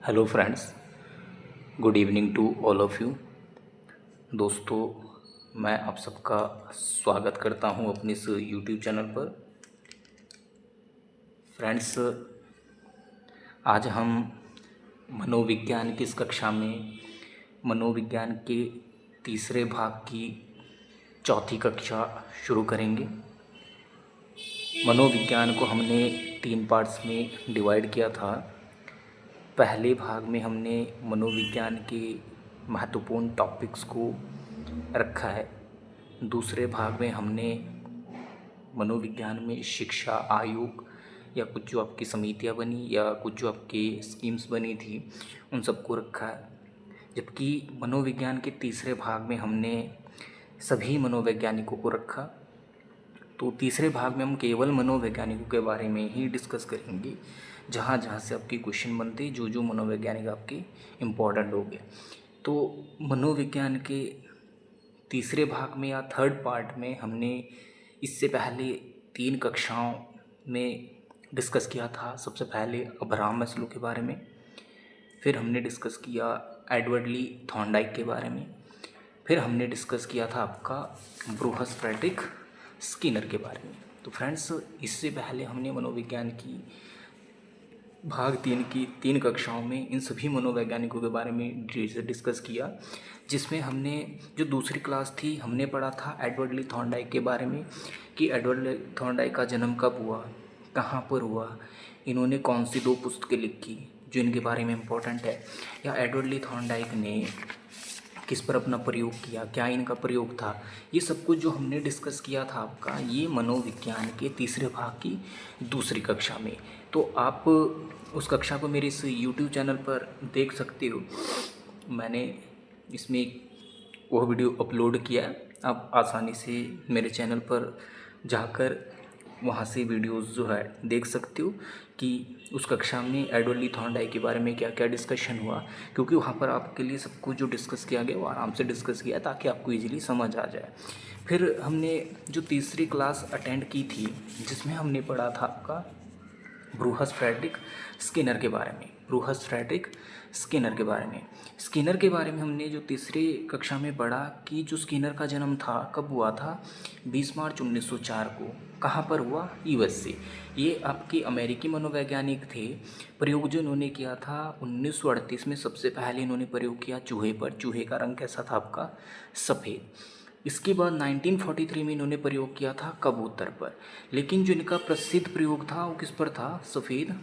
Hello friends, good evening to all of you. दोस्तों, मैं आप सबका स्वागत करता हूं अपने इस यूट्यूब चैनल पर। फ्रेंड्स, आज हम मनोविज्ञान की इस कक्षा में मनोविज्ञान के तीसरे भाग की चौथी कक्षा शुरू करेंगे। मनोविज्ञान को हमने 3 पार्ट्स में डिवाइड किया था। पहले भाग में हमने मनोविज्ञान के महत्वपूर्ण टॉपिक्स को रखा है। दूसरे भाग में हमने मनोविज्ञान में शिक्षा आयोग या कुछ जो आपकी समितियां बनी या कुछ जो आपकी स्कीम्स बनी थी उन सबको रखा है। जबकि मनोविज्ञान के तीसरे भाग में हमने सभी मनोवैज्ञानिकों को रखा। तो तीसरे भाग में हम केवल मनोवैज्ञानिकों के बारे में ही डिस्कस करेंगे, जहाँ जहाँ से आपके क्वेश्चन बनते, जो जो मनोवैज्ञानिक आपके इम्पोर्टेंट हो गए। तो मनोविज्ञान के तीसरे भाग में या थर्ड पार्ट में हमने इससे पहले 3 कक्षाओं में डिस्कस किया था। सबसे पहले अब्राहम मैस्लो के बारे में, फिर हमने डिस्कस किया एडवर्ड ली थॉर्नडाइक के बारे में, फिर हमने डिस्कस किया था आपका ब्रूहस फ्रेडरिक स्किनर के बारे में। तो फ्रेंड्स, इससे पहले हमने मनोविज्ञान की भाग 3 की 3 कक्षाओं में इन सभी मनोवैज्ञानिकों के बारे में डिस्कस किया, जिसमें हमने जो दूसरी क्लास थी हमने पढ़ा था एडवर्ड ली थॉर्नडाइक के बारे में कि एडवर्ड ली थॉर्नडाइक का जन्म कब हुआ, कहाँ पर हुआ, इन्होंने कौन सी 2 पुस्तकें लिखी जो इनके बारे में इम्पोर्टेंट है, या एडवर्ड ली थॉर्नडाइक ने किस पर अपना प्रयोग किया, क्या इनका प्रयोग था। ये सब कुछ जो हमने डिस्कस किया था आपका ये मनोविज्ञान के तीसरे भाग की दूसरी कक्षा में। तो आप उस कक्षा को मेरे इस यूट्यूब चैनल पर देख सकते हो। मैंने इसमें वो वीडियो अपलोड किया है, आप आसानी से मेरे चैनल पर जाकर वहाँ से वीडियोस जो है देख सकते हो कि उस कक्षा में एडवर्ड ली थॉर्नडाइक के बारे में क्या क्या डिस्कशन हुआ, क्योंकि वहाँ पर आपके लिए सब कुछ जो डिस्कस किया गया वो आराम से डिस्कस किया ताकि आपको इजीली समझ आ जाए। फिर हमने जो तीसरी क्लास अटेंड की थी जिसमें हमने पढ़ा था आपका ब्रूहस फ्रेडरिक स्किनर के बारे में। ब्रूहस फ्रेडरिक स्किनर के बारे में हमने जो तीसरी कक्षा में पढ़ा कि जो स्किनर का जन्म था कब हुआ था, 20 मार्च 1904 को। कहाँ पर हुआ? यूएस से। ये आपके अमेरिकी मनोवैज्ञानिक थे। प्रयोग जो इन्होंने किया था 1938 में सबसे पहले इन्होंने प्रयोग किया चूहे पर। चूहे का रंग कैसा था आपका? सफ़ेद। इसके बाद 1943 में इन्होंने प्रयोग किया था कबूतर पर, लेकिन जो इनका प्रसिद्ध प्रयोग था वो किस पर था? सफ़ेद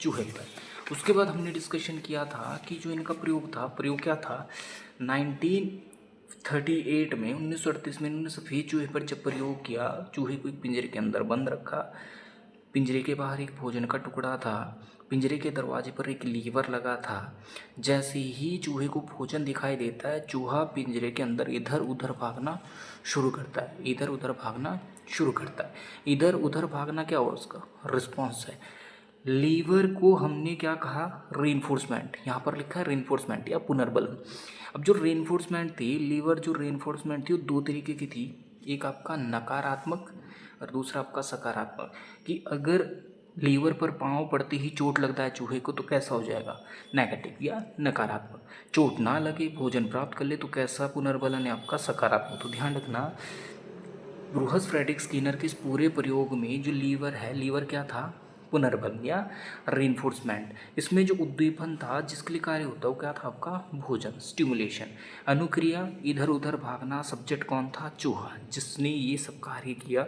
चूहे पर। उसके बाद हमने डिस्कशन किया था कि जो इनका प्रयोग क्या था, 1938 में 1938 में इन्होंने सफ़ेद चूहे पर जब प्रयोग किया, चूहे को एक पिंजरे के अंदर बंद रखा, पिंजरे के बाहर एक भोजन का टुकड़ा था, पिंजरे के दरवाजे पर एक लीवर लगा था। जैसे ही चूहे को भोजन दिखाई देता है, चूहा पिंजरे के अंदर इधर उधर भागना शुरू करता है। इधर उधर भागना क्या हुआ? उसका रिस्पॉन्स है। लीवर को हमने क्या कहा? रीइंफोर्समेंट। यहाँ पर लिखा है रीइंफोर्समेंट या पुनर्बलन। अब जो रीइंफोर्समेंट थी, लीवर जो रीइंफोर्समेंट थी वो 2 तरीके की थी। एक आपका नकारात्मक और दूसरा आपका सकारात्मक। कि अगर लीवर पर पाँव पड़ते ही चोट लगता है चूहे को तो कैसा हो जाएगा? नेगेटिव या नकारात्मक। चोट ना लगे, भोजन प्राप्त कर ले तो कैसा पुनर्बलन है आपका? सकारात्मक। तो ध्यान रखना, ब्रूहस फ्रेडरिक स्किनर के इस पूरे प्रयोग में जो लीवर है, लीवर क्या था? पुनर्बलन या रीइंफोर्समेंट। इसमें जो उद्दीपन था जिसके लिए कार्य होता है वो क्या था आपका? भोजन, स्टिमुलेशन। अनुक्रिया, इधर उधर भागना। सब्जेक्ट कौन था? चूहा, जिसने ये सब कार्य किया।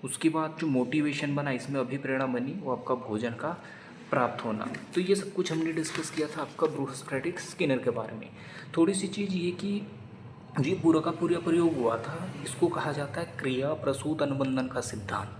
उसके बाद जो मोटिवेशन बना, इसमें अभिप्रेरणा बनी, वो आपका भोजन का प्राप्त होना। तो ये सब कुछ हमने डिस्कस किया था आपका ब्रूहस फ्रेडरिक स्किनर के बारे में। थोड़ी सी चीज़ ये कि ये पूरा का पूरा प्रयोग हुआ था, इसको कहा जाता है क्रिया प्रसूत अनुबंधन का सिद्धांत,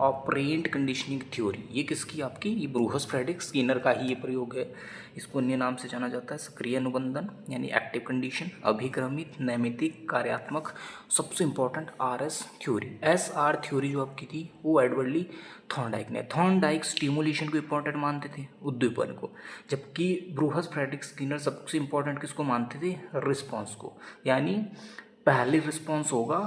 ऑपरेंट कंडीशनिंग थ्योरी। ये किसकी? आपकी ये ब्रूहस फ्रेडरिक स्किनर का ही ये प्रयोग है। इसको अन्य नाम से जाना जाता है सक्रिय अनुबंधन यानी एक्टिव कंडीशन, अभिक्रमित, नैमित्तिक, कार्यात्मक, सबसे important RS theory. SR theory जो आपकी थी वो एडवर्ड ली थॉर्नडाइक स्टिमुलेशन को इंपॉर्टेंट मानते थे, उद्दीपन को, जबकि ब्रूहस फ्रेडरिक स्किनर सबसे इंपॉर्टेंट किसको मानते थे? रिस्पॉन्स को। यानी पहले रिस्पॉन्स होगा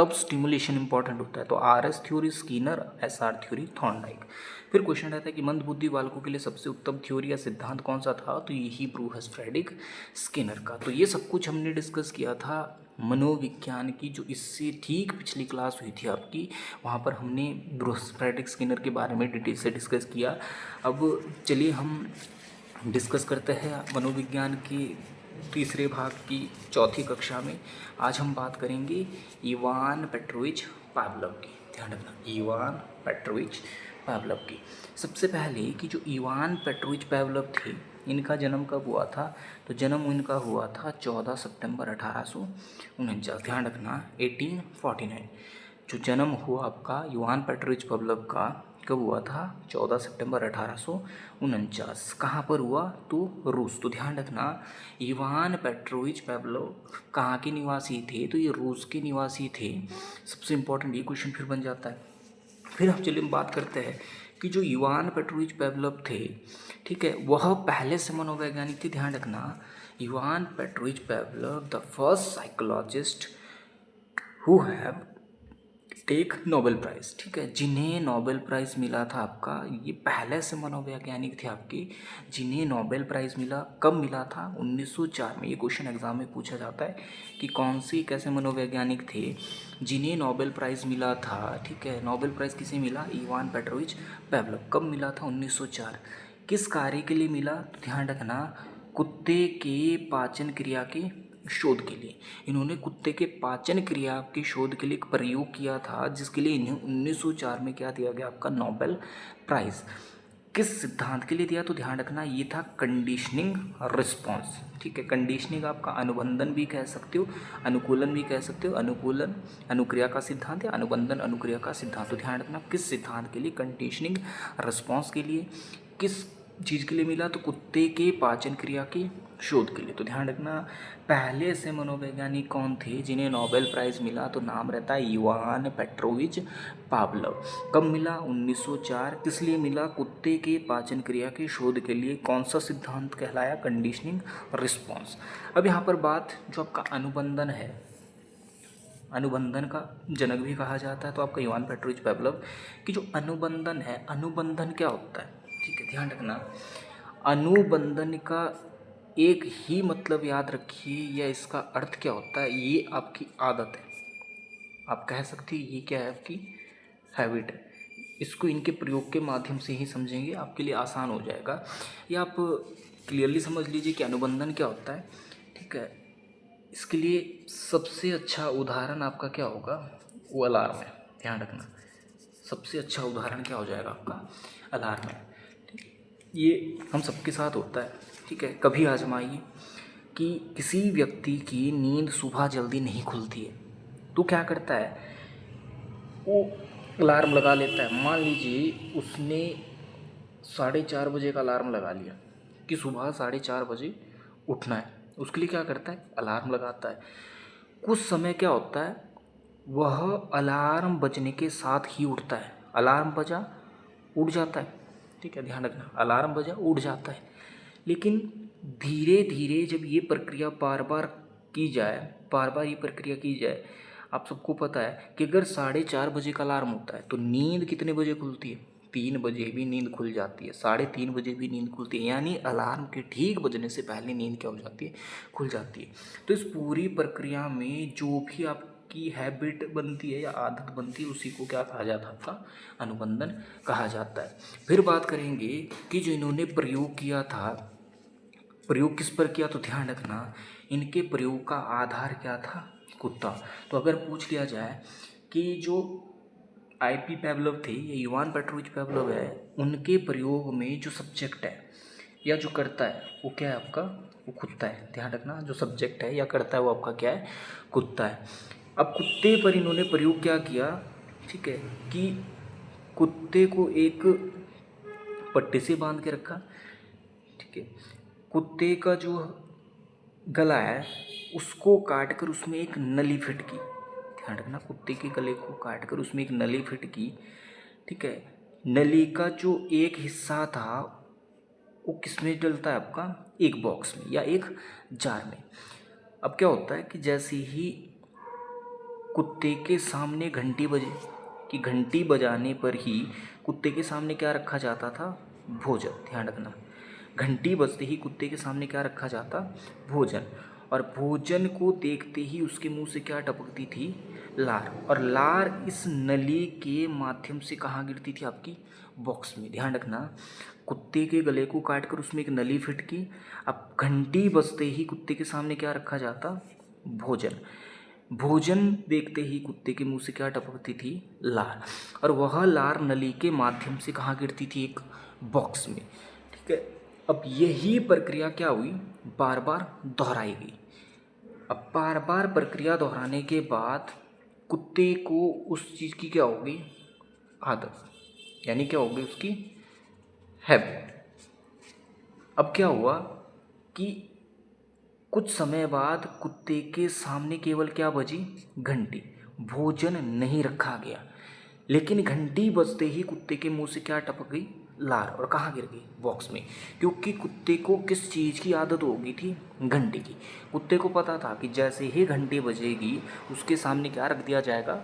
तब स्टिमुलेशन इंपॉर्टेंट होता है। तो RS theory Skinner, SR theory Thorndike. फिर क्वेश्चन रहता है कि मंदबुद्धि बालकों के लिए सबसे उत्तम थ्योरी या सिद्धांत कौन सा था, तो यही ब्रूहस फ्रेडरिक स्किनर का। तो ये सब कुछ हमने डिस्कस किया था मनोविज्ञान की, जो इससे ठीक पिछली क्लास हुई थी आपकी, वहाँ पर हमने ब्रूहस फ्रेडरिक स्किनर के बारे में डिटेल से डिस्कस किया। अब चलिए हम डिस्कस करते हैं मनोविज्ञान के तीसरे भाग की चौथी कक्षा में। आज हम बात करेंगे इवान पेट्रोविच पावलोव की। ध्यान रखना, इवान पेट्रोविच पावलोव की। सबसे पहले कि जो इवान पेट्रोविच पावलोव थे, इनका जन्म कब हुआ था, तो जन्म इनका हुआ था 14 सितंबर 1849। ध्यान रखना 1849 जो जन्म हुआ आपका इवान पेट्रोविच पावलोव का कब हुआ था, 14 सितंबर 1849। कहाँ पर हुआ, तो रूस। तो ध्यान रखना इवान पेट्रोविच पावलोव कहाँ के निवासी थे, तो ये रूस के निवासी थे। सबसे इम्पोर्टेंट ये क्वेश्चन फिर बन जाता है। फिर हम चलिए बात करते हैं कि जो इवान पेट्रोविच पावलोव थे, ठीक है, वह पहले से मनोवैज्ञानिक थे। ध्यान रखना Ivan Petrovich Pavlov the first psychologist who have take Nobel prize, ठीक है, जिन्हें नोबेल प्राइज़ मिला था आपका, ये पहले से मनोवैज्ञानिक थे आपके जिन्हें नोबेल प्राइज़ मिला। कब मिला था, 1904 में। ये क्वेश्चन एग्जाम में पूछा जाता है कि कौन से कैसे मनोवैज्ञानिक थे जिन्हें नोबेल प्राइज़ मिला था, ठीक है। नोबेल प्राइज़ किसे मिला, इवान पेट्रोविच पावलोव। कब मिला था, 1904। किस कार्य के लिए मिला, तो ध्यान रखना कुत्ते के पाचन क्रिया के शोध के लिए। इन्होंने कुत्ते के पाचन क्रिया के शोध के लिए एक प्रयोग किया था, जिसके लिए इन्हें 1904 में क्या दिया गया, आपका नोबेल प्राइज़। किस सिद्धांत के लिए दिया, तो ध्यान रखना ये था कंडीशनिंग रिस्पॉन्स, ठीक है। कंडीशनिंग आपका अनुबंधन भी कह सकते हो, अनुकूलन भी कह सकते हो। अनुकूलन अनुक्रिया का सिद्धांत या अनुबंधन अनुक्रिया का सिद्धांत। तो ध्यान रखना किस सिद्धांत के लिए, कंडीशनिंग रिस्पॉन्स के लिए। किस चीज़ के लिए मिला, तो कुत्ते के पाचन क्रिया के शोध के लिए। तो ध्यान रखना पहले से मनोवैज्ञानिक कौन थे जिन्हें नोबेल प्राइज़ मिला, तो नाम रहता है इवान पेट्रोविच पावलोव। कब मिला, 1904। किस लिए मिला, कुत्ते के पाचन क्रिया के शोध के लिए। कौन सा सिद्धांत कहलाया, कंडीशनिंग रिस्पॉन्स। अब यहाँ पर बात जो आपका अनुबंधन है, अनुबंधन का जनक भी कहा जाता है, तो आपका इवान पेट्रोविच पावलोव की जो अनुबंधन है, अनुबंधन क्या होता है, ठीक है। ध्यान रखना अनुबंधन का एक ही मतलब याद रखिए, या इसका अर्थ क्या होता है, ये आपकी आदत है, आप कह सकते हैं ये क्या है, आपकी हैबिट है। इसको इनके प्रयोग के माध्यम से ही समझेंगे, आपके लिए आसान हो जाएगा। या आप क्लियरली समझ लीजिए कि अनुबंधन क्या होता है, ठीक है। इसके लिए सबसे अच्छा उदाहरण आपका क्या होगा, वो अलार्म है। ध्यान रखना सबसे अच्छा उदाहरण क्या हो जाएगा, आपका अलार्म है, ठीक है। ये हम सबके साथ होता है, ठीक है। कभी आजमाइए कि किसी व्यक्ति की नींद सुबह जल्दी नहीं खुलती है, तो क्या करता है, वो अलार्म लगा लेता है। मान लीजिए उसने 4:30 बजे का अलार्म लगा लिया कि सुबह 4:30 बजे उठना है, उसके लिए क्या करता है, अलार्म लगाता है। कुछ समय क्या होता है, वह अलार्म बजने के साथ ही उठता है। अलार्म बजा, उठ जाता है, ठीक है। ध्यान रखना अलार्म बजा, उठ जाता है। लेकिन धीरे धीरे जब ये प्रक्रिया बार बार की जाए, बार बार ये प्रक्रिया की जाए, आप सबको पता है कि अगर 4:30 बजे का अलार्म होता है तो नींद कितने बजे खुलती है, 3 बजे भी नींद खुल जाती है, 3:30 बजे भी नींद खुलती है। यानी अलार्म के ठीक बजने से पहले नींद क्या हो जाती है, खुल जाती है। तो इस पूरी प्रक्रिया में जो भी आपकी हैबिट बनती है या आदत बनती है, उसी को क्या कहा जाता है, आपका अनुबंधन कहा जाता है। फिर बात करेंगे कि जो इन्होंने प्रयोग किया था, प्रयोग किस पर किया, तो ध्यान रखना इनके प्रयोग का आधार क्या था, कुत्ता। तो अगर पूछ लिया जाए कि जो IP पावलोव थे, ये इवान पेट्रोविच पावलोव है, उनके प्रयोग में जो सब्जेक्ट है या जो करता है वो क्या है, आपका वो कुत्ता है। ध्यान रखना जो सब्जेक्ट है या करता है वो आपका क्या है, कुत्ता है। अब कुत्ते पर इन्होंने प्रयोग क्या किया, ठीक है, कि कुत्ते को एक पट्टी से बांध के रखा, ठीक है। कुत्ते का जो गला है उसको काट कर उसमें एक नली फिट की। ध्यान रखना कुत्ते के गले को काट कर उसमें एक नली फिट की, ठीक है। नली का जो एक हिस्सा था वो किस में डलता है, आपका एक बॉक्स में या एक जार में। अब क्या होता है कि जैसे ही कुत्ते के सामने घंटी बजे, कि घंटी बजाने पर ही कुत्ते के सामने क्या रखा जाता था? भोजन। ध्यान रखना, घंटी बजते ही कुत्ते के सामने क्या रखा जाता? भोजन। और भोजन को देखते ही उसके मुंह से क्या टपकती थी? लार। और लार इस नली के माध्यम से कहाँ गिरती थी? आपकी बॉक्स में। ध्यान रखना, कुत्ते के गले को काट कर उसमें एक नली फिट की। अब घंटी बजते ही कुत्ते के सामने क्या रखा जाता? भोजन। भोजन देखते ही कुत्ते के मुंह से क्या टपकती थी? लार। और वह लार नली के माध्यम से कहाँ गिरती थी? एक बॉक्स में। ठीक है, अब यही प्रक्रिया क्या हुई? बार बार दोहराई गई। अब बार बार प्रक्रिया दोहराने के बाद कुत्ते को उस चीज़ की क्या हो गई? आदत, यानी क्या हो गई? उसकी हैबिट। अब क्या हुआ कि कुछ समय बाद कुत्ते के सामने केवल क्या बजी? घंटी। भोजन नहीं रखा गया, लेकिन घंटी बजते ही कुत्ते के मुंह से क्या टपक गई? लार। और कहाँ गिर गई? बॉक्स में। क्योंकि कुत्ते को किस चीज़ की आदत हो गई थी? घंटी की। कुत्ते को पता था कि जैसे ही घंटी बजेगी उसके सामने क्या रख दिया जाएगा?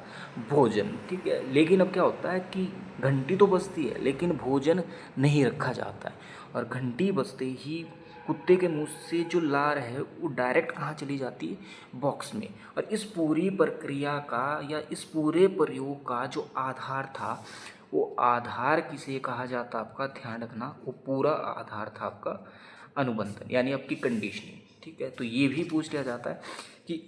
भोजन। ठीक है, लेकिन अब क्या होता है कि घंटी तो बजती है लेकिन भोजन नहीं रखा जाता है, और घंटी बजते ही कुत्ते के मुंह से जो लार है वो डायरेक्ट कहाँ चली जाती है? बॉक्स में। और इस पूरी प्रक्रिया का या इस पूरे प्रयोग का जो आधार था, वो आधार किसे कहा जाता? आपका ध्यान रखना, वो पूरा आधार था आपका अनुबंधन, यानी आपकी कंडीशनिंग। ठीक है, तो ये भी पूछ लिया जाता है कि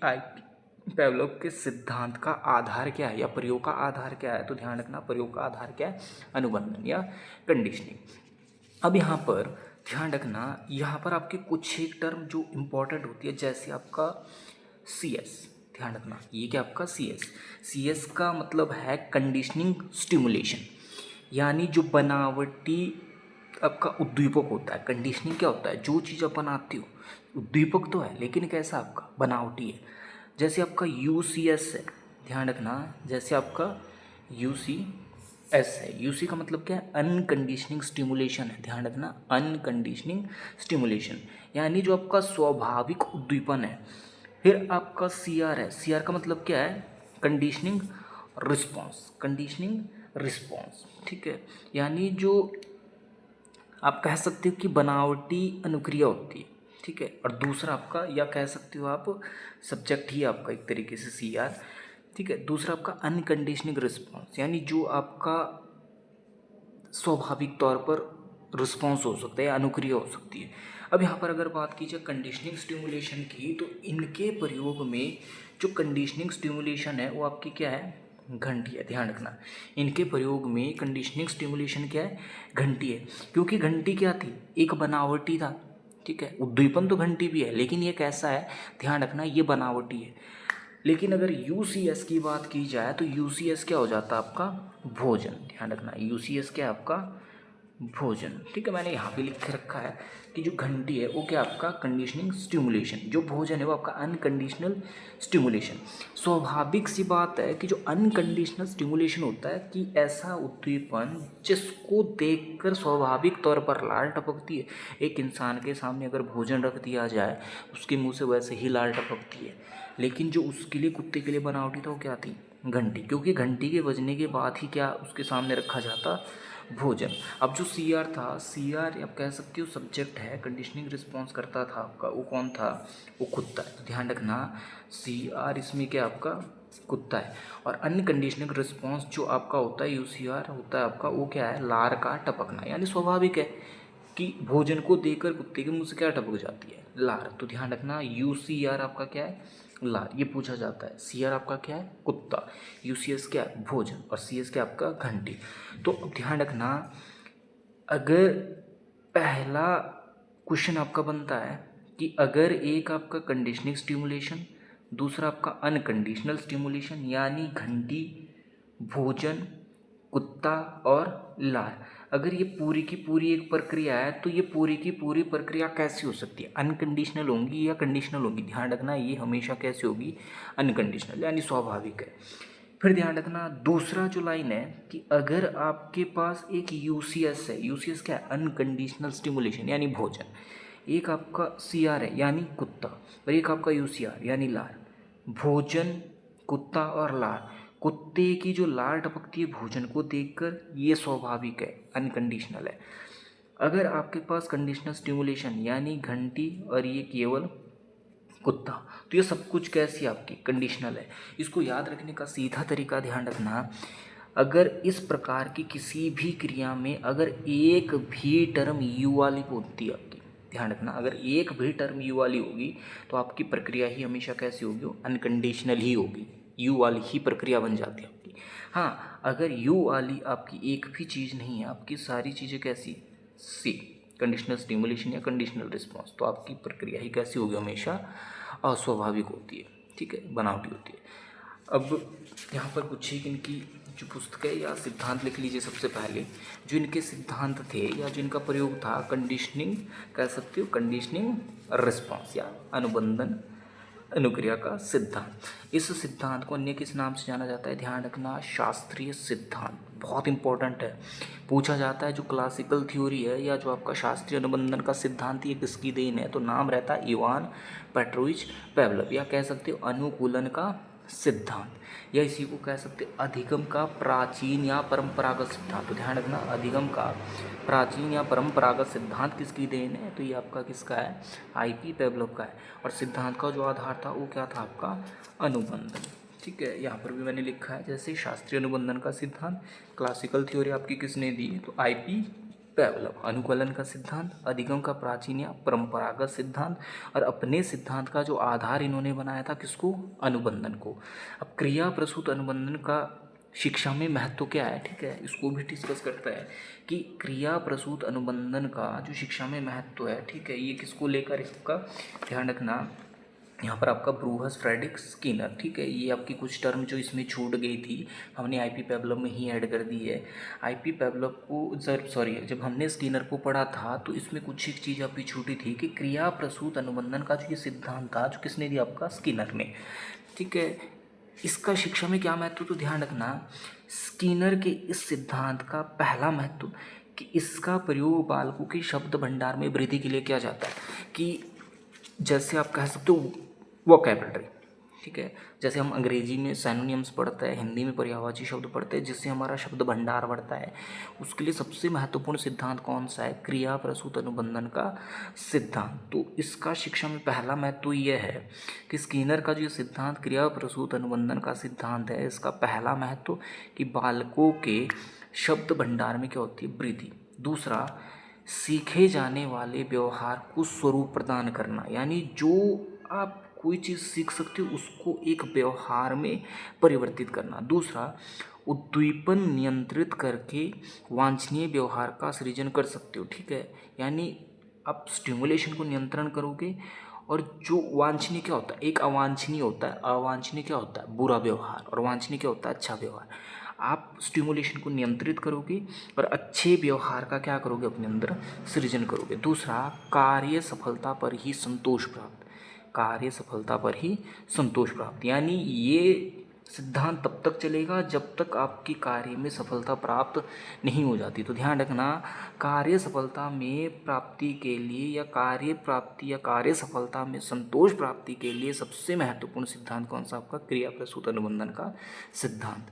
पेवलोव के सिद्धांत का आधार क्या है या प्रयोग का आधार क्या है? तो ध्यान रखना, प्रयोग का आधार क्या है? अनुबंधन या कंडीशनिंग। अब यहाँ पर ध्यान रखना, यहाँ पर आपके कुछ एक टर्म जो इम्पोर्टेंट होती है, जैसे आपका CS। ध्यान रखना, ये क्या आपका CS का मतलब है कंडीशनिंग स्टिमुलेशन, यानी जो बनावटी आपका उद्दीपक होता है। कंडीशनिंग क्या होता है? जो चीज़ आप बनाते हो, उद्दीपक तो है लेकिन कैसा? आपका बनावटी है। जैसे आपका UCS है, ध्यान रखना, जैसे आपका UCS है। UC का मतलब क्या है? अनकंडीशनिंग स्टिमुलेशन है। ध्यान रखना, अनकंडीशनिंग स्टिमुलेशन, यानी जो आपका स्वाभाविक उद्दीपन है। फिर आपका CR है। CR का मतलब क्या है? Conditioning response. कंडीशनिंग रिस्पॉन्स, ठीक है, यानी जो आप कह सकते हो कि बनावटी अनुक्रिया होती है। ठीक है, और दूसरा आपका, या कह सकते हो आप, सब्जेक्ट ही आपका एक तरीके से CR। ठीक है, दूसरा आपका अनकंडीशनिंग रिस्पॉन्स, यानी जो आपका स्वाभाविक तौर पर रिस्पॉन्स हो सकता है, अनुक्रिया हो सकती है। अब यहाँ पर अगर बात की जाए कंडीशनिंग स्टिमुलेशन की, तो इनके प्रयोग में जो कंडीशनिंग स्टिमुलेशन है वो आपकी क्या है? घंटी है। ध्यान रखना, इनके प्रयोग में कंडीशनिंग स्टिमुलेशन क्या है? घंटी है। क्योंकि घंटी क्या थी? एक बनावटी था। ठीक है, उद्दीपन तो घंटी भी है लेकिन ये कैसा है? ध्यान रखना, ये बनावटी है। लेकिन अगर UCS की बात की जाए तो UCS क्या हो जाता है? आपका भोजन। ध्यान रखना, UCS क्या है? आपका भोजन। ठीक है, मैंने यहाँ पे लिख के रखा है कि जो घंटी है वो क्या? आपका कंडीशनिंग स्टिमुलेशन। जो भोजन है वो आपका अनकंडीशनल स्टिमुलेशन। स्वाभाविक सी बात है कि जो अनकंडीशनल स्टिमुलेशन होता है कि ऐसा उद्दीपन जिसको देखकर स्वाभाविक तौर पर लार टपकती है। एक इंसान के सामने अगर भोजन रख दिया जाए, उसके मुंह से वैसे ही लार टपकती है, लेकिन जो उसके लिए, कुत्ते के लिए बनावटी था वो क्या थी? घंटी। क्योंकि घंटी के बजने के बाद ही क्या उसके सामने रखा जाता? भोजन। अब जो CR था, CR आप कह सकते हो सब्जेक्ट है, कंडीशनिंग रिस्पॉन्स करता था आपका, वो कौन था? वो कुत्ता है। तो ध्यान रखना, CR इसमें क्या आपका? कुत्ता है। और अनकंडीशनिंग रिस्पॉन्स जो आपका होता है, UCR होता है आपका, वो क्या है? लार का टपकना, यानी स्वाभाविक है कि भोजन को देखकर कुत्ते के मुंह से क्या टपक जाती है? लार। तो ध्यान रखना, UCR आपका क्या है? लार। ये पूछा जाता है। CR आपका क्या है? कुत्ता। UCS क्या है? भोजन। और CS क्या आपका? घंटी। तो अब ध्यान रखना, अगर पहला क्वेश्चन आपका बनता है कि अगर एक आपका कंडीशनिंग स्टिमुलेशन, दूसरा आपका अनकंडीशनल स्टिमुलेशन, यानी घंटी, भोजन, कुत्ता और लार, अगर ये पूरी की पूरी एक प्रक्रिया है तो ये पूरी की पूरी प्रक्रिया कैसी हो सकती है? अनकंडीशनल होंगी या कंडीशनल होंगी? ध्यान रखना, ये हमेशा कैसे होगी? अनकंडीशनल, यानी स्वाभाविक है। फिर ध्यान रखना, दूसरा जो लाइन है कि अगर आपके पास एक UCS है, UCS क्या है? अनकंडीशनल स्टिमुलेशन, यानी भोजन, एक आपका CR है यानी कुत्ता, और एक आपका UCR यानी लार। भोजन, कुत्ता और लार, कुत्ते की जो लार टपकती है भोजन को देखकर, ये स्वाभाविक है, अनकंडीशनल है। अगर आपके पास कंडीशनल स्टिमुलेशन यानी घंटी और ये केवल कुत्ता, तो ये सब कुछ कैसी आपकी कंडीशनल है। इसको याद रखने का सीधा तरीका ध्यान रखना, अगर इस प्रकार की किसी भी क्रिया में अगर एक भी टर्म यू वाली होती है आपकी, ध्यान रखना, अगर एक भी टर्म यू वाली होगी तो आपकी प्रक्रिया ही हमेशा कैसी होगी, अनकंडीशनल ही होगी, यू वाली ही प्रक्रिया बन जाती है आपकी। हाँ, अगर यू वाली आपकी एक भी चीज़ नहीं है, आपकी सारी चीज़ें कैसी, सी, कंडीशनल स्टिमुलेशन या कंडीशनल रिस्पॉन्स, तो आपकी प्रक्रिया ही कैसी होगी, हमेशा अस्वाभाविक होती है, ठीक है, बनावटी होती है। अब यहाँ पर कुछ एक इनकी जो पुस्तकें या सिद्धांत लिख लीजिए। सबसे पहले जो इनके सिद्धांत थे या जो इनका प्रयोग था, कंडीशनिंग कह सकते हो, कंडीशनिंग रिस्पॉन्स या अनुबंधन अनुक्रिया का सिद्धांत। इस सिद्धांत को अन्य किस नाम से जाना जाता है, ध्यान रखना, शास्त्रीय सिद्धांत, बहुत इंपॉर्टेंट है। पूछा जाता है जो क्लासिकल थ्योरी है या जो आपका शास्त्रीय अनुबंधन का सिद्धांत, ये किसकी देन है, तो नाम रहता है इवान पेट्रोविच पावलोव, या कह सकते हो अनुकूलन का सिद्धांत, या इसी को कह सकते हैं अधिगम का प्राचीन या परंपरागत सिद्धांत। तो ध्यान रखना, अधिगम का प्राचीन या परंपरागत सिद्धांत किसकी देन है, तो ये आपका किसका है, आईपी पावलोव का है। और सिद्धांत का जो आधार था वो क्या था, आपका अनुबंधन, ठीक है। यहाँ पर भी मैंने लिखा है, जैसे शास्त्रीय अनुबंधन का सिद्धांत, क्लासिकल थ्योरी आपकी किसने दी है, तो आईपी पावलोव, अनुकूलन का सिद्धांत, अधिगम का प्राचीन या परंपरागत सिद्धांत, और अपने सिद्धांत का जो आधार इन्होंने बनाया था किसको, अनुबंधन को। अब क्रिया प्रसूत अनुबंधन का शिक्षा में महत्व क्या है, ठीक है, इसको भी डिस्कस करता है कि क्रिया प्रसूत अनुबंधन का जो शिक्षा में महत्व है, ठीक है, ये किसको लेकर, इसका ध्यान रखना। यहाँ पर आपका ब्रूहस फ्रेडरिक स्किनर, ठीक है, ये आपकी कुछ टर्म जो इसमें छूट गई थी हमने आईपी पावलोव में ही ऐड कर दी है। आईपी पावलोव को जब हमने स्किनर को पढ़ा था तो इसमें कुछ एक चीज़ आपकी छूटी थी कि क्रिया प्रसूत अनुबंधन का जो ये सिद्धांत था, जो किसने दिया, आपका स्किनर ने, ठीक है। इसका शिक्षा में क्या महत्व, तो ध्यान रखना, स्किनर के इस सिद्धांत का पहला महत्व कि इसका प्रयोग बालकों के शब्द भंडार में वृद्धि के लिए किया जाता है, कि जैसे आप कह सकते हो वोकैबुलरी, ठीक है, जैसे हम अंग्रेजी में सैनोनिम्स पढ़ते हैं, हिंदी में पर्यायवाची शब्द पढ़ते हैं, जिससे हमारा शब्द भंडार बढ़ता है, उसके लिए सबसे महत्वपूर्ण सिद्धांत कौन सा है, क्रिया प्रसूत अनुबंधन का सिद्धांत। तो इसका शिक्षा में पहला महत्व यह है कि स्किनर का जो सिद्धांत क्रिया प्रसूत अनुबंधन का सिद्धांत है, इसका पहला महत्व कि बालकों के शब्द भंडार में क्या होती है, वृद्धि। दूसरा, सीखे जाने वाले व्यवहार को स्वरूप प्रदान करना, यानी जो आप कोई चीज़ सीख सकते हो उसको एक व्यवहार में परिवर्तित करना। दूसरा, उद्दीपन नियंत्रित करके वांछनीय व्यवहार का सृजन कर सकते हो, ठीक है, यानी आप स्टिमुलेशन को नियंत्रण करोगे, और जो वांछनीय क्या होता है, एक अवांछनीय होता है, अवांछनीय क्या होता है, बुरा व्यवहार, और वांछनीय क्या होता है, अच्छा व्यवहार। आप स्टिमुलेशन को नियंत्रित करोगे और अच्छे व्यवहार का क्या करोगे, अपने अंदर सृजन करोगे। दूसरा, कार्य सफलता पर ही संतोष प्राप्त, कार्य सफलता पर ही संतोष प्राप्त, यानी ये सिद्धांत तब तक चलेगा जब तक आपकी कार्य में सफलता प्राप्त नहीं हो जाती। तो ध्यान रखना, कार्य सफलता में प्राप्ति के लिए या कार्य प्राप्ति या कार्य सफलता में संतोष प्राप्ति के लिए सबसे महत्वपूर्ण सिद्धांत कौन सा, आपका क्रिया प्रसूत अनुबंधन का सिद्धांत।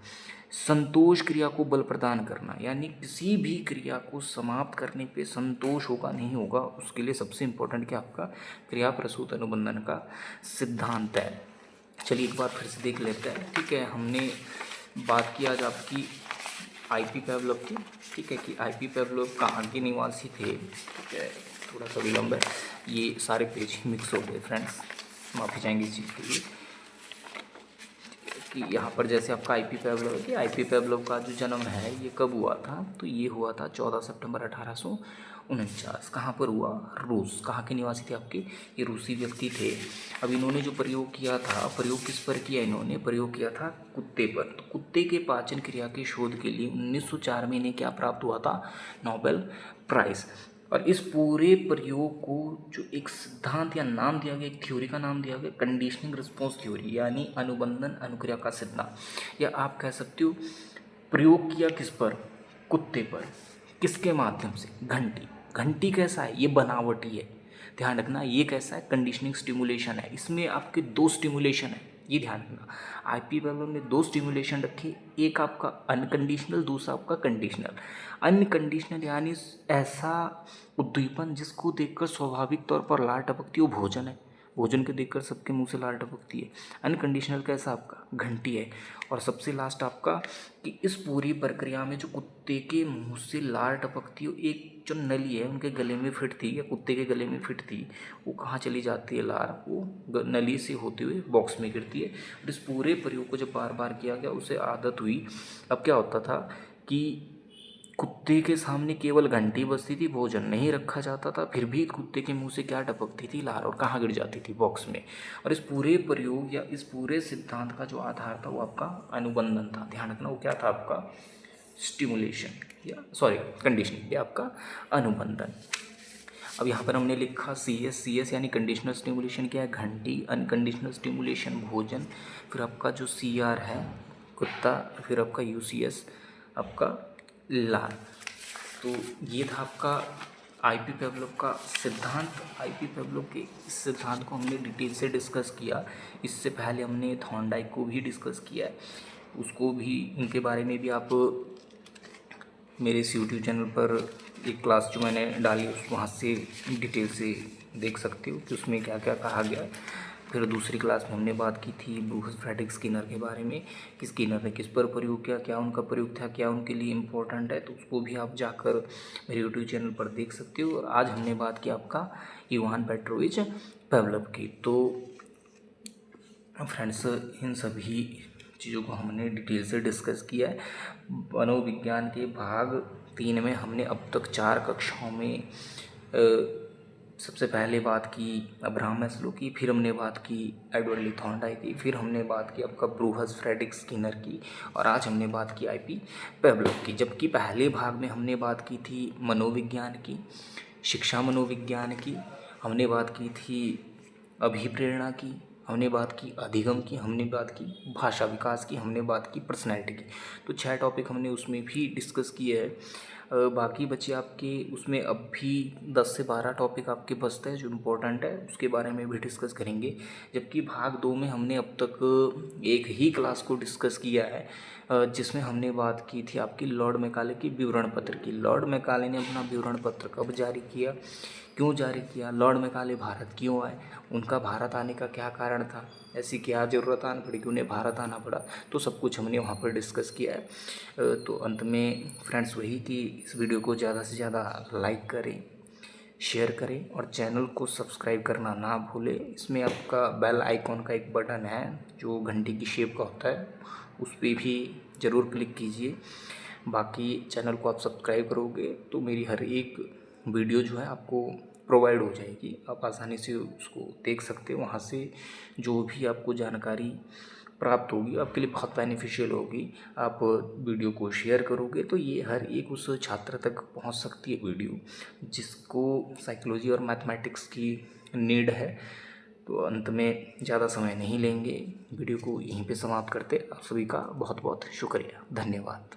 संतोष क्रिया को बल प्रदान करना, यानी किसी भी क्रिया को समाप्त करने पे संतोष होगा नहीं होगा, उसके लिए सबसे इम्पोर्टेंट क्या, आपका क्रिया प्रसूत अनुबंधन का सिद्धांत है। चलिए एक बार फिर से देख लेते हैं, ठीक है। हमने बात की आज आपकी आईपी पावलोव की, ठीक है, कि आईपी पावलोव कहाँ के निवासी थे, ठीक है, थोड़ा सा विलम्ब है, ये सारे पेज मिक्स हो गए फ्रेंड्स, माफ़ी चाहेंगे इस चीज़ के लिए। कि यहाँ पर जैसे आपका आईपी पावलोव है, कि आईपी पावलोव का जो जन्म है ये कब हुआ था, तो ये हुआ था 14 सितंबर 1849। कहाँ पर हुआ, रूस। कहाँ के निवासी थे आपके, ये रूसी व्यक्ति थे। अब इन्होंने जो प्रयोग किया था, प्रयोग किस पर किया, इन्होंने प्रयोग किया था कुत्ते पर। तो कुत्ते के पाचन क्रिया के शोध के लिए 1904 में इन्हें क्या प्राप्त हुआ था, नोबेल प्राइज़। और इस पूरे प्रयोग को जो एक सिद्धांत या नाम दिया गया, एक थ्योरी का नाम दिया गया, कंडीशनिंग रिस्पॉन्स थ्योरी, यानी अनुबंधन अनुक्रिया का सिद्धांत, या आप कह सकते हो प्रयोग किया किस पर, कुत्ते पर। किसके माध्यम से, घंटी। घंटी कैसा है, ये बनावटी है, ध्यान रखना, ये कैसा है, कंडीशनिंग स्टिमुलेशन है। इसमें आपके दो स्टिमुलेशन है, ये ध्यान रखना। आईपी पेवलोव ने दो स्टिमुलेशन रखे, एक आपका अनकंडीशनल, दूसरा आपका कंडीशनल। अनकंडीशनल यानी ऐसा उद्दीपन जिसको देखकर स्वाभाविक तौर पर लार टपकती हो, भोजन है, भोजन को देखकर सबके मुंह से लार टपकती है। अनकंडीशनल कैसा आपका घंटी है। और सबसे लास्ट आपका कि इस पूरी प्रक्रिया में जो कुत्ते के मुंह से लार टपकती हो, एक जो नली है उनके गले में फिट थी या कुत्ते के गले में फिट थी, वो कहाँ चली जाती है लार, वो नली से होते हुए बॉक्स में गिरती है। और इस पूरे प्रयोग को जब बार बार किया गया उसे आदत हुई। अब क्या होता था कि कुत्ते के सामने केवल घंटी बजती थी, भोजन नहीं रखा जाता था, फिर भी कुत्ते के मुंह से क्या टपकती थी, लार, और कहाँ गिर जाती थी, बॉक्स में। और इस पूरे प्रयोग या इस पूरे सिद्धांत का जो आधार था वो आपका अनुबंधन था। ध्यान रखना, वो क्या था आपका स्टिमुलेशन या सॉरी कंडीशनिंग, या आपका अनुबंधन। अब यहाँ पर हमने लिखा CS यानी कंडीशनल स्टिमुलेशन क्या है, घंटी। अनकंडीशनल स्टिमुलेशन भोजन। फिर आपका जो CR है कुत्ता। फिर आपका UCS आपका लार। तो ये था आपका आईपी पेवलोव का सिद्धांत। आईपी पेवलोव के इस सिद्धांत को हमने डिटेल से डिस्कस किया। इससे पहले हमने थॉर्नडाइक को भी डिस्कस किया है, उसको भी, उनके बारे में भी आप मेरे इस यूट्यूब चैनल पर एक क्लास जो मैंने डाली वहाँ से डिटेल से देख सकते हो कि उसमें क्या क्या कहा गया है। फिर दूसरी क्लास में हमने बात की थी ब्रूस फ्रेडरिक स्किनर के बारे में कि स्किनर ने किस पर प्रयोग किया, क्या उनका प्रयोग था, क्या उनके लिए इम्पोर्टेंट है, तो उसको भी आप जाकर मेरे यूट्यूब चैनल पर देख सकते हो। और आज हमने बात की आपका इवान पेट्रोविच पेवलोव की। तो फ्रेंड्स, इन सभी चीज़ों को हमने डिटेल से डिस्कस किया है। मनोविज्ञान के भाग 3 में हमने अब तक 4 कक्षाओं में सबसे पहले बात की अब्राहम मैस्लो की, फिर हमने बात की एडवर्ड ली थॉर्नडाइक की, फिर हमने बात की आपका ब्रूस फ्रेडरिक स्किनर की, और आज हमने बात की आईपी पेवलोव की। जबकि पहले भाग में हमने बात की थी मनोविज्ञान की, शिक्षा मनोविज्ञान की, हमने बात की थी अभिप्रेरणा की, हमने बात की अधिगम की, हमने बात की भाषा विकास की, हमने बात की पर्सनैलिटी की। तो 6 टॉपिक हमने उसमें भी डिस्कस किए हैं। बाकी बचे आपके उसमें अब भी 10 से 12 टॉपिक आपके बचते हैं जो इम्पोर्टेंट है, उसके बारे में भी डिस्कस करेंगे। जबकि भाग 2 में हमने अब तक एक ही क्लास को डिस्कस किया है, जिसमें हमने बात की थी आपकी लॉर्ड मैकाले की विवरण पत्र की। लॉर्ड मैकाले ने अपना विवरण पत्र कब जारी किया, क्यों जारी किया, लॉर्ड मैकाले भारत क्यों आए, उनका भारत आने का क्या कारण था, ऐसी क्या ज़रूरत आनी पड़ी कि उन्हें भारत आना पड़ा, तो सब कुछ हमने वहाँ पर डिस्कस किया है। तो अंत में फ्रेंड्स वही कि इस वीडियो को ज़्यादा से ज़्यादा लाइक करें, शेयर करें और चैनल को सब्सक्राइब करना ना भूलें। इसमें आपका बेल आइकॉन का एक बटन है जो घंटी की शेप का होता है, उस पर भी ज़रूर क्लिक कीजिए। बाकी चैनल को आप सब्सक्राइब करोगे तो मेरी हर एक वीडियो जो है आपको प्रोवाइड हो जाएगी, आप आसानी से उसको देख सकते हो। वहाँ से जो भी आपको जानकारी प्राप्त होगी आपके लिए बहुत बेनिफिशियल होगी। आप वीडियो को शेयर करोगे तो ये हर एक उस छात्र तक पहुँच सकती है वीडियो जिसको साइकोलॉजी और मैथमेटिक्स की नीड है। तो अंत में ज़्यादा समय नहीं लेंगे, वीडियो को यहीं पे समाप्त करते। आप सभी का बहुत बहुत शुक्रिया, धन्यवाद।